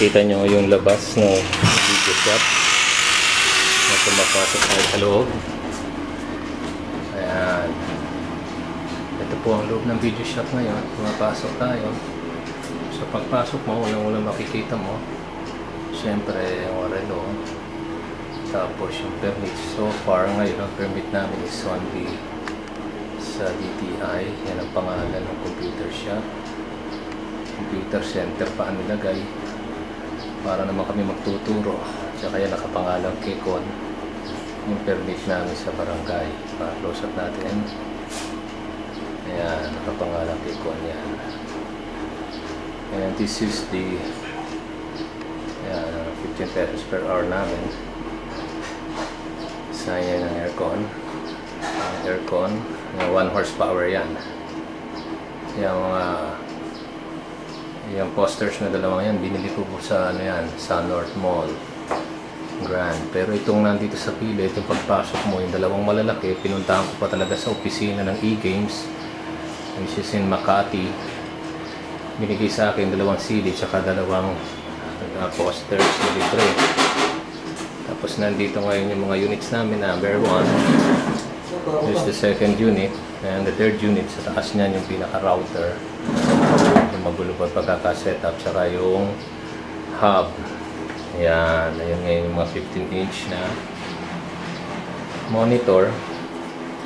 Makikita nyo yung labas ng video shop na pumapasok tayo sa loob. Ayan. Ito po ang loob ng video shop ngayon. Pumapasok tayo. So pagpasok mo, unang-unang makikita mo siyempre yung relo. Tapos yung permit. So far ngayon ang permit namin is only sa DTI. Yan ang pangalan ng computer shop. Computer center pa ang nilagay para naman kami magtuturo. Tsaka yan nakapangalang Kekon yung permit namin sa barangay. Pa-close up natin. Ayan, nakapangalang Kekon yan. And this is the 15 pesos per hour namin. Sign yan ng aircon. Ang aircon, 1 horsepower yan. Yung posters na dalawang yan, binili ko po sa sa North Mall Grand. Pero itong nandito sa pila, itong pagpasok mo, yung dalawang malalaki, pinuntahan ko pa talaga sa opisina ng E-Games, which is in Makati. Binigay sa akin dalawang CD, tsaka dalawang posters na libre. Tapos nandito ngayon yung mga units namin, number 1. There's the second unit, and the third unit, sa taas niyan yung pinaka-router. Magulo pa pagkaka-setup, saka yung hub. Ayan, ayun ngayon yung mga 15-inch na monitor.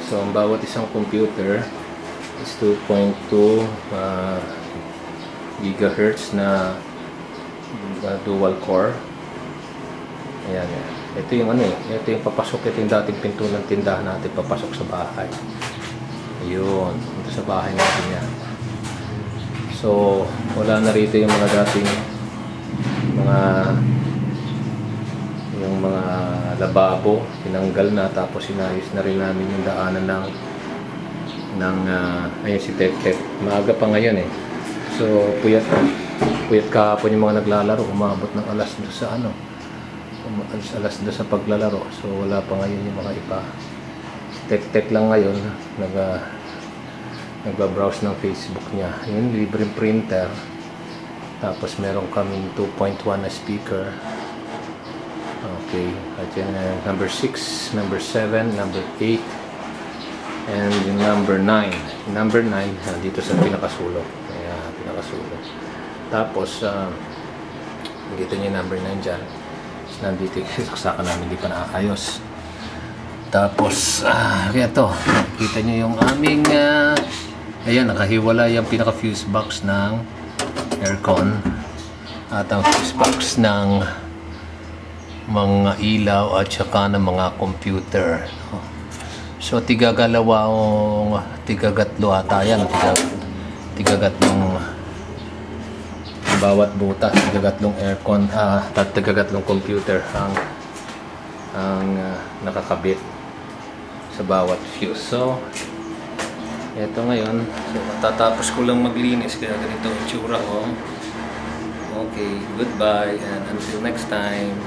So ang bawat isang computer is 2.2 gigahertz na dual core. Ayan, ito yung ito yung papasok, ito yung dating pinto ng tindahan natin papasok sa bahay. Ayun, ito sa bahay natin yan. So, wala na rito yung mga dating yung mga lababo, tinanggal na, tapos inayos na rin namin yung daanan ayun si Tek. Maaga pa ngayon eh. So, puyat kahapon yung mga naglalaro, umabot ng alas 2 sa paglalaro. So, wala pa ngayon yung mga iba. Tek lang ngayon, nagba-browse ng Facebook niya. Yun, libreng printer. Tapos meron kaming 2.1 na speaker. Okay. At yun, number 6, number 7, number 8, and yung number 9. Number 9, dito sa pinakasulok. Ayan, pinakasulok. Tapos, dito niya yung number 9 dyan. Tapos nandito yung saksakan namin, hindi pa nakakayos. Tapos, kaya to, kita nyo yung aming ayan, nakahiwala yung pinaka-fuse box ng aircon at ang fuse box ng mga ilaw at saka ng mga computer. So, tigagatlo ata yan. Tigagatlong bawat butas, tigagatlong aircon, tigagatlong computer ang nakakabit sa bawat fuse. So, ito ngayon, so matatapos ko lang maglinis kaya ganito ang tsura ko. Okay, goodbye and until next time.